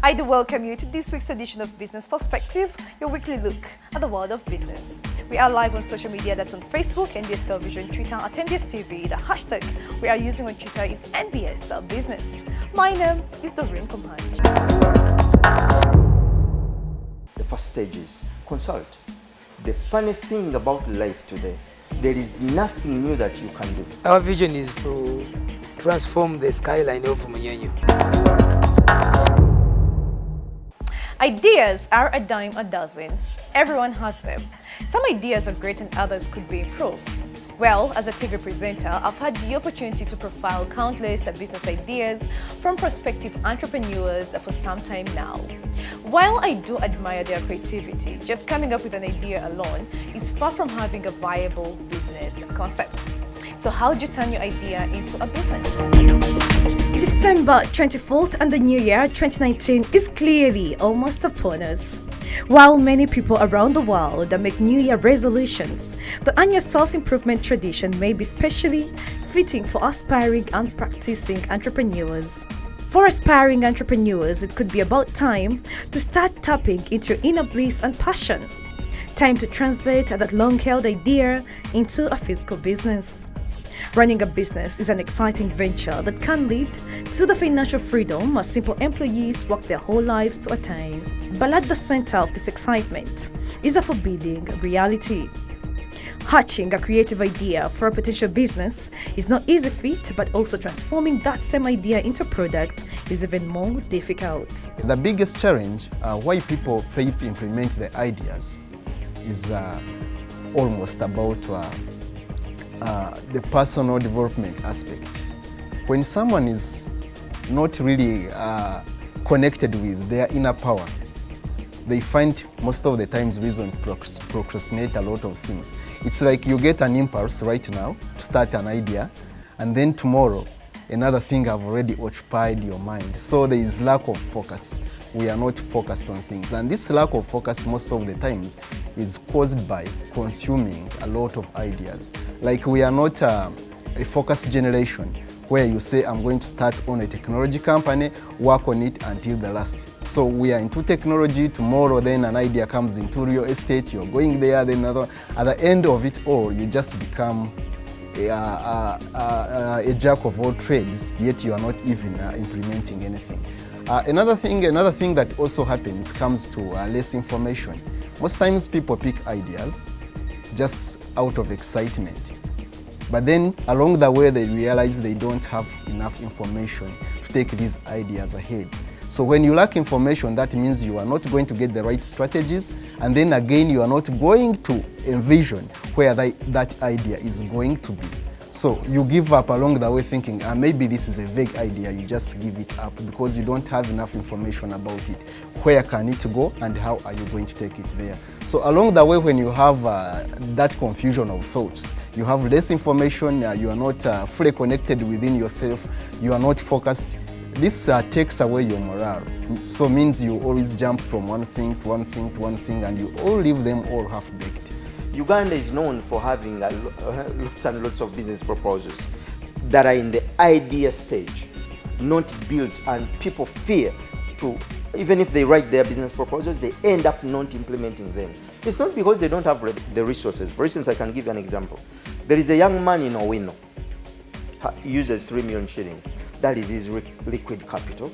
I do welcome you to this week's edition of Business Perspective, your weekly look at the world of business. We are live on social media, that's on Facebook, NBS Television, Twitter at NBS TV. The hashtag we are using on Twitter is NBS Business. My name is Doreen Kumhanj. The first stage is consult. The funny thing about life today, there is nothing new that you can do. Our vision is to transform the skyline of Munyonyo. Ideas are a dime a dozen. Everyone has them. Some ideas are great and others could be improved. Well, as a TV presenter, I've had the opportunity to profile countless business ideas from prospective entrepreneurs for some time now. While I do admire their creativity, just coming up with an idea alone is far from having a viable business concept. So how do you turn your idea into a business? December 24th and the new year 2019 is clearly almost upon us. While many people around the world make New Year resolutions, the annual self-improvement tradition may be specially fitting for aspiring and practicing entrepreneurs. For aspiring entrepreneurs, it could be about time to start tapping into your inner bliss and passion. Time to translate that long-held idea into a physical business. Running a business is an exciting venture that can lead to the financial freedom simple employees work their whole lives to attain. But at the center of this excitement is a forbidding reality. Hatching a creative idea for a potential business is not easy feat, but also transforming that same idea into a product is even more difficult. The biggest challenge why people fail to implement the ideas is almost about the personal development aspect. When someone is not really connected with their inner power, they find most of the times reason to procrastinate a lot of things. It's like you get an impulse right now to start an idea, and then tomorrow another thing have already occupied your mind. So there is lack of focus. We are not focused on things, and this lack of focus most of the times is caused by consuming a lot of ideas. Like we are not a focused generation where you say I'm going to start on a technology company, work on it until the last. So we are into technology, tomorrow then an idea comes into real estate, you're going there, then another. At the end of it all, you just become a jack of all trades, yet you are not even implementing anything. Another thing that also happens comes to less information. Most times people pick ideas just out of excitement, but then along the way they realize they don't have enough information to take these ideas ahead. So when you lack information, that means you are not going to get the right strategies, and then again you are not going to envision where that idea is going to be. So you give up along the way thinking, maybe this is a vague idea, you just give it up because you don't have enough information about it. Where can it go and how are you going to take it there? So along the way, when you have that confusion of thoughts, you have less information, you are not fully connected within yourself, you are not focused. This takes away your morale. So means you always jump from one thing to one thing to one thing, and you all leave them all half-baked. Uganda is known for having lots and lots of business proposals that are in the idea stage, not built, and people fear to, even if they write their business proposals, they end up not implementing them. It's not because they don't have the resources. For instance, I can give you an example. There is a young man in Owino. He uses 3 million shillings. That is his liquid capital.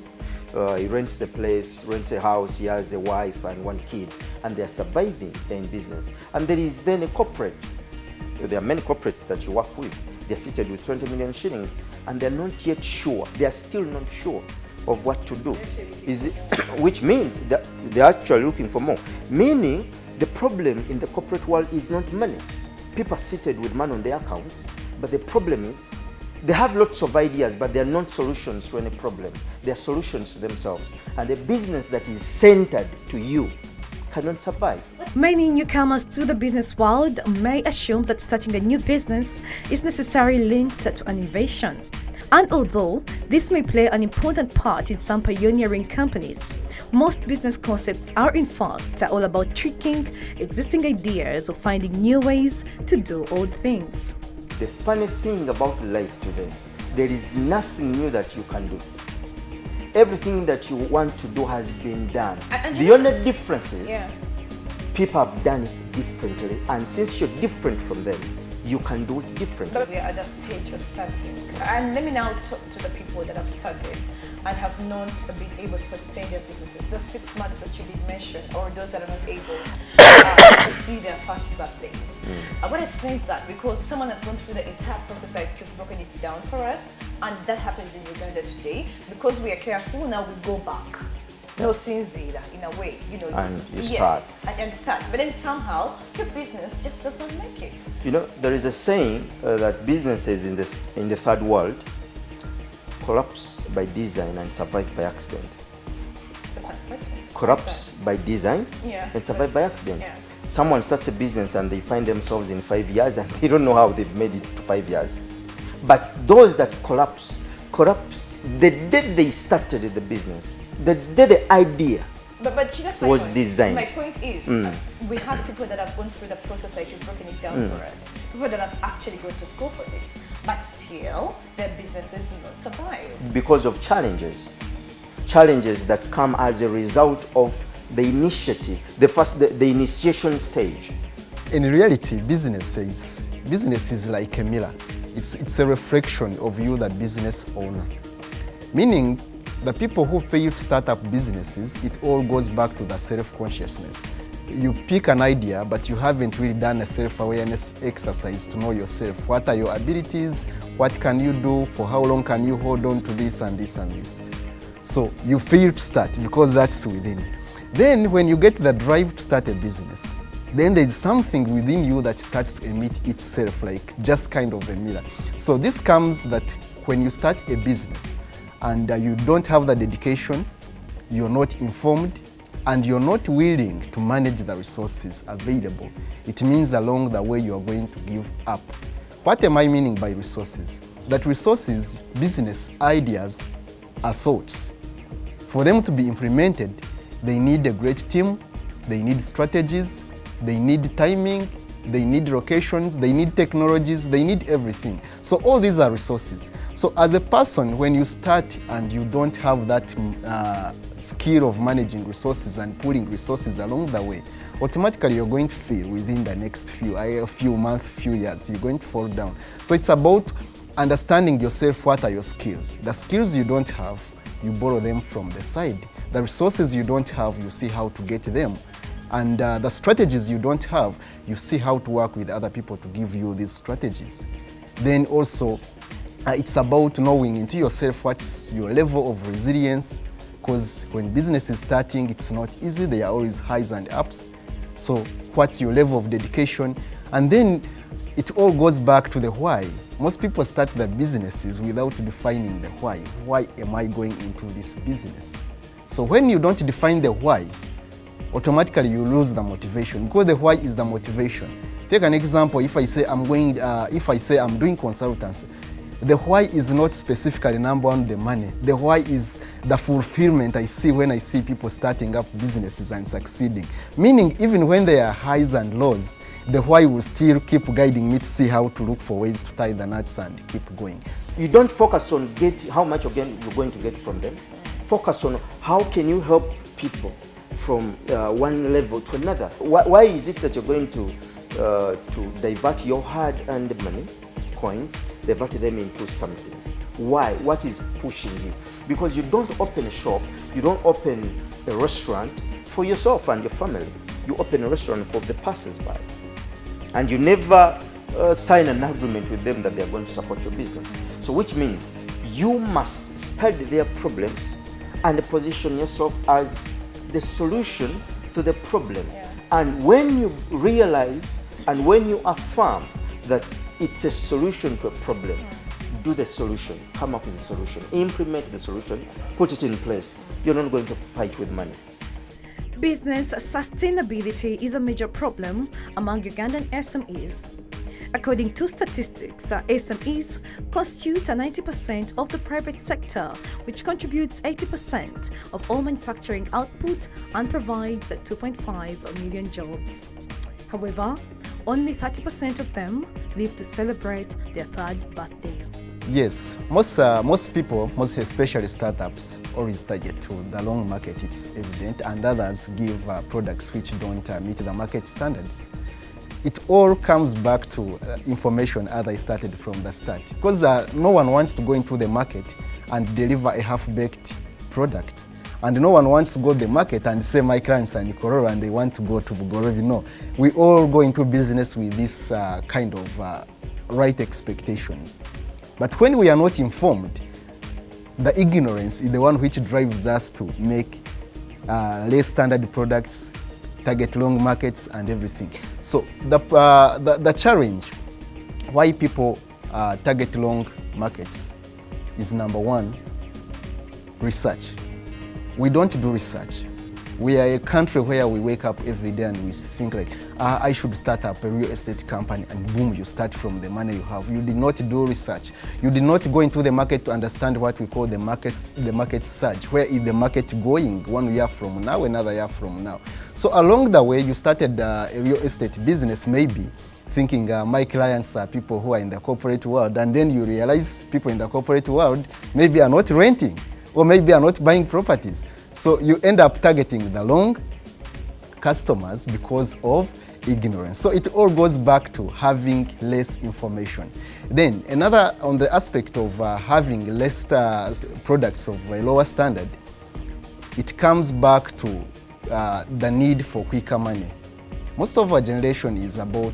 He rents the place, rents a house, he has a wife and 1 kid, and they're surviving, they're in business. And there is then a corporate. There are many corporates that you work with. They're seated with 20 million shillings, and they're not yet sure, they're still not sure of what to do. Which means that they're actually looking for more. Meaning, the problem in the corporate world is not money. People are seated with money on their accounts, but the problem is, they have lots of ideas, but they're not solutions to any problem. They're solutions to themselves. And a business that is centered to you cannot survive. Many newcomers to the business world may assume that starting a new business is necessarily linked to an innovation. And although this may play an important part in some pioneering companies, most business concepts are in fact all about tweaking existing ideas or finding new ways to do old things. The funny thing about life today, there is nothing new that you can do. everything that you want to do has been done. And The only difference is Yeah. people have done it differently, and since you're different from them, you can do it differently. But we are at the stage of starting. And let me now talk to the people that have started and have not been able to sustain their businesses. Those 6 months that you did mention, or those that are not able to see their first birthdays. What explains that? Because someone has gone through the entire process, like you've broken it down for us, and that happens in Uganda today. Because we are careful, now we go back. No sinzira, in a way, you know. And you start. And start. But then somehow, your business just does not make it. You know, there is a saying that businesses in the third world collapse by design and survive by accident. That's unfortunate. Collapse by design Yeah. and survive by accident. Yeah. Someone starts a business and they find themselves in 5 years and they don't know how they've made it to 5 years. But those that collapse the day they started the business, the day the idea But just was my point. designed. My point is, we have people that have gone through the process, like you've broken it down for us. People that have actually gone to school for this, but still their businesses do not survive. because of challenges that come as a result of the initiative, the initiation stage. In reality, business is like a mirror. It's a reflection of you, the business owner. Meaning, the people who fail to start up businesses, it all goes back to the self-consciousness. You pick an idea, but you haven't really done a self-awareness exercise to know yourself. What are your abilities? What can you do? For how long can you hold on to this and this and this? So you fail to start because that's within. Then when you get the drive to start a business, then there's something within you that starts to emit itself, like just kind of a mirror. So this comes that when you start a business and you don't have the dedication, you're not informed, and you're not willing to manage the resources available, it means along the way you are going to give up. What am I meaning by resources? That resources, business ideas, are thoughts. For them to be implemented, they need a great team, they need strategies, they need timing, they need locations, they need technologies, they need everything. So all these are resources. So as a person, when you start and you don't have that skill of managing resources and pulling resources along the way, automatically you're going to feel within the next few months, few years, you're going to fall down. So it's about understanding yourself, what are your skills. The skills you don't have, you borrow them from the side. The resources you don't have, you see how to get them. And the strategies you don't have, you see how to work with other people to give you these strategies. Then also, it's about knowing into yourself what's your level of resilience, because when business is starting, it's not easy. There are always highs and ups. So what's your level of dedication? And then it all goes back to the why. Most people start their businesses without defining the why. Why am I going into this business? So when you don't define the why, automatically you lose the motivation, because the why is the motivation. Take an example. If I say I'm doing consultancy, the why is not specifically number one, the money. The why is the fulfillment I see when I see people starting up businesses and succeeding. Meaning, even when there are highs and lows, the why will still keep guiding me to see how to look for ways to tie the knots and keep going. You don't focus on how much again you're going to get from them. Focus on how can you help people from one level to another. Why is it that you're going to divert your hard-earned money, coins, divert them into something? Why? What is pushing you? Because you don't open a shop, you don't open a restaurant for yourself and your family. You open a restaurant for the passers-by. And you never sign an agreement with them that they're going to support your business. So which means you must study their problems and position yourself as the solution to the problem. Yeah. And when you realize and when you affirm that it's a solution to a problem, do the solution, come up with a solution, implement the solution, put it in place. You're not going to fight with money. Business sustainability is a major problem among Ugandan SMEs. According to statistics, SMEs constitute 90% of the private sector, which contributes 80% of all manufacturing output and provides 2.5 million jobs. However, only 30% of them live to celebrate their third birthday. Yes, most people, most especially startups, always target to the long market, it's evident, and others give products which don't meet the market standards. It all comes back to information as I started from the start. Because no one wants to go into the market and deliver a half-baked product. And no one wants to go to the market and say, my clients are Nikororo and they want to go to Bugorovi. No, we all go into business with this kind of right expectations. But when we are not informed, the ignorance is the one which drives us to make less standard products, target long markets and everything. So the challenge why people target long markets is number one, research. We don't do research. We are a country where we wake up every day and we think like, I should start up a real estate company, and boom, you start from the money you have. You did not do research. You did not go into the market to understand what we call the market surge. Where is the market going 1 year from now, another year from now? So along the way, you started a real estate business maybe, thinking my clients are people who are in the corporate world, and then you realize people in the corporate world maybe are not renting or maybe are not buying properties. So you end up targeting the long customers because of ignorance. So it all goes back to having less information. Then another on the aspect of having less products of a lower standard, it comes back to the need for quicker money. Most of our generation is about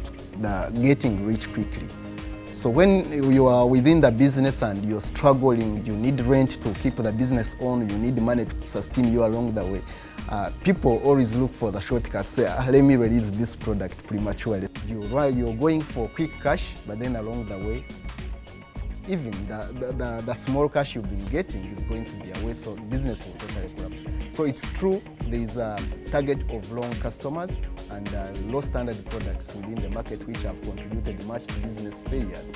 getting rich quickly. So when you are within the business and you're struggling, you need rent to keep the business on, you need money to sustain you along the way. People always look for the shortcuts, say, let me release this product prematurely. You're going for quick cash, but then along the way, even the small cash you've been getting is going to be away, so business will totally collapse. So it's true, there is a target of long customers and low standard products within the market which have contributed much to business failures.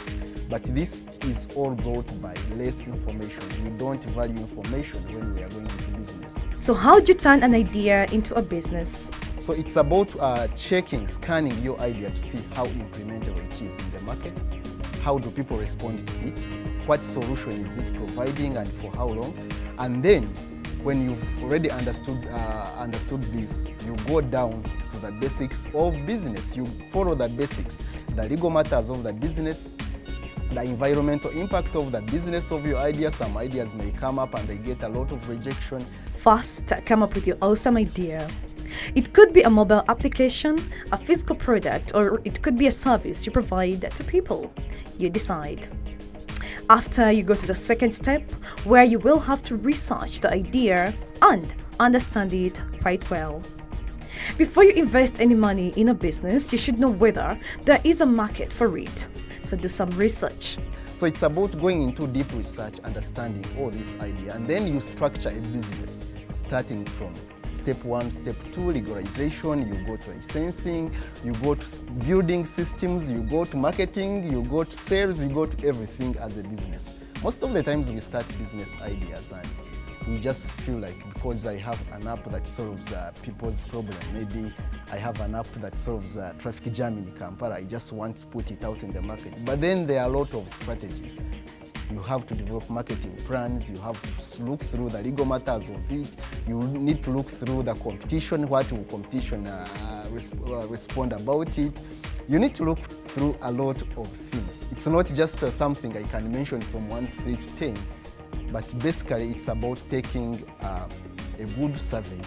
But this is all brought by less information. We don't value information when we are going into business. So how do you turn an idea into a business? So it's about scanning your idea to see how implementable it is in the market. How do people respond to it? What solution is it providing and for how long? And then when you've already understood this, you go down to the basics of business. You follow the basics, the legal matters of the business, the environmental impact of the business of your idea. Some ideas may come up and they get a lot of rejection. First, come up with your awesome idea. It could be a mobile application, a physical product, or it could be a service you provide to people. You decide. After, you go to the second step, where you will have to research the idea and understand it quite well. Before you invest any money in a business, you should know whether there is a market for it. So do some research. So it's about going into deep research, understanding all this idea, and then you structure a business, starting from step 1, step 2, legalization, you go to licensing, you go to building systems, you go to marketing, you go to sales, you go to everything as a business. Most of the times we start business ideas and we just feel like because I have an app that solves people's problem, maybe I have an app that solves traffic jam in Kampala, I just want to put it out in the market. But then there are a lot of strategies. You have to develop marketing plans, you have to look through the legal matters of it, you need to look through the competition, what will competition respond about it. You need to look through a lot of things. It's not just something I can mention from 1 to 3 to 10, but basically it's about taking a good survey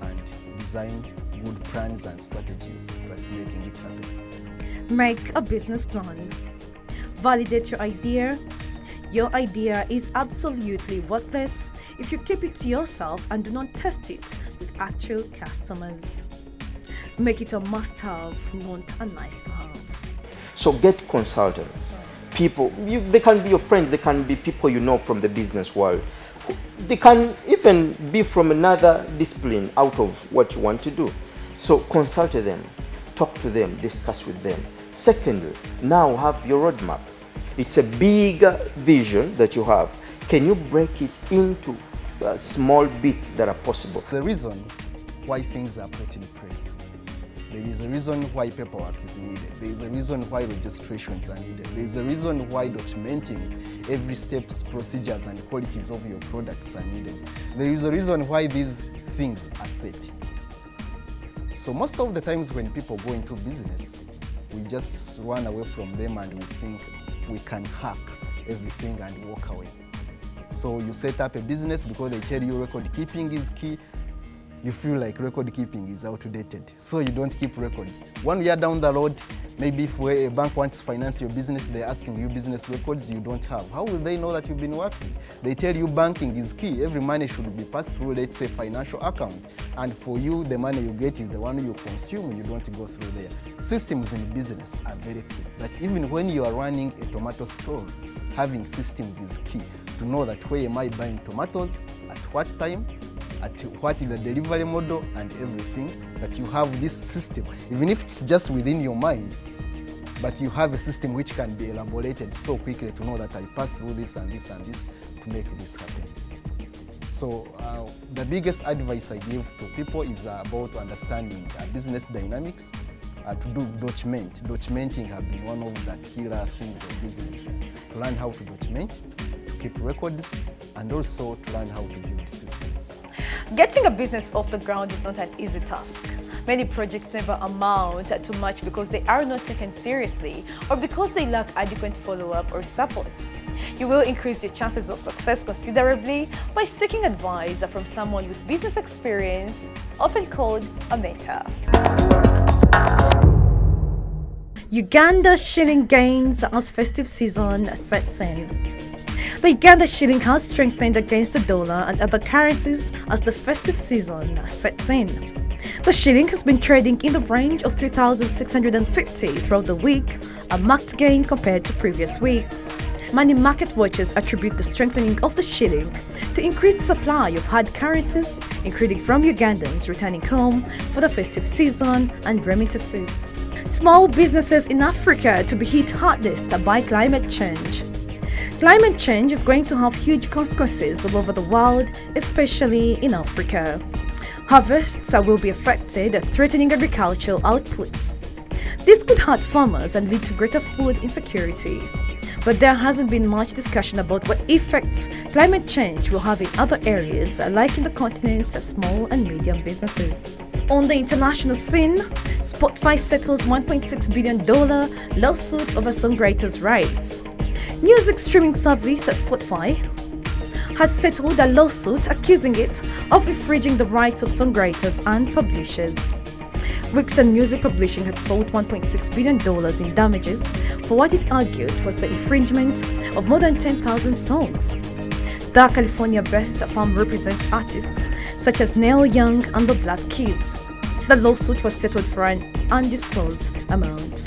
and design good plans and strategies, but making it happen. Make a business plan. Validate your idea. Your idea is absolutely worthless if you keep it to yourself and do not test it with actual customers. Make it a must-have, not a nice-to-have. So get consultants. People, they can be your friends, they can be people you know from the business world. They can even be from another discipline out of what you want to do. So consult them, talk to them, discuss with them. Secondly, now have your roadmap. It's a big vision that you have. Can you break it into small bits that are possible? The reason why things are put in place There is a reason why paperwork is needed. There is a reason why registrations are needed. There is a reason why documenting every steps, procedures, and qualities of your products are needed. There is a reason why these things are set. So most of the times when people go into business, we just run away from them and we think we can hack everything and walk away. So you set up a business because they tell you record keeping is key. You feel like record keeping is outdated, so you don't keep records. 1 year down the road, maybe if a bank wants to finance your business, they're asking you business records you don't have. How will they know that you've been working? They tell you banking is key. Every money should be passed through, let's say, financial account. And for you, the money you get is the one you consume. You don't go through there. Systems in business are very key. That even when you are running a tomato store, having systems is key. To know that where am I buying tomatoes, at what time, at what is the delivery model, and everything, that you have this system, even if it's just within your mind, but you have a system which can be elaborated so quickly to know that I pass through this and this and this to make this happen. So the biggest advice I give to people is about understanding business dynamics, to do document. Documenting has been one of the killer things of businesses. To learn how to document, to keep records, and also to learn how to build systems. Getting a business off the ground is not an easy task. Many projects never amount to much because they are not taken seriously or because they lack adequate follow-up or support. You will increase your chances of success considerably by seeking advice from someone with business experience, often called a mentor. Uganda shilling gains as festive season sets in. The Uganda shilling has strengthened against the dollar and other currencies as the festive season sets in. The shilling has been trading in the range of 3,650 throughout the week, a marked gain compared to previous weeks. Money market watchers attribute the strengthening of the shilling to increased supply of hard currencies, including from Ugandans returning home for the festive season and remittances. Small businesses in Africa to be hit hardest by climate change. Climate change is going to have huge consequences all over the world, especially in Africa. Harvests will be affected, threatening agricultural outputs. This could hurt farmers and lead to greater food insecurity. But there hasn't been much discussion about what effects climate change will have in other areas, like in the continent's small and medium businesses. On the international scene, Spotify settles $1.6 billion lawsuit over songwriters' rights. Music streaming service Spotify has settled a lawsuit accusing it of infringing the rights of songwriters and publishers. Wixen Music Publishing had sold $1.6 billion in damages for what it argued was the infringement of more than 10,000 songs. The California-based firm represents artists such as Neil Young and the Black Keys. The lawsuit was settled for an undisclosed amount.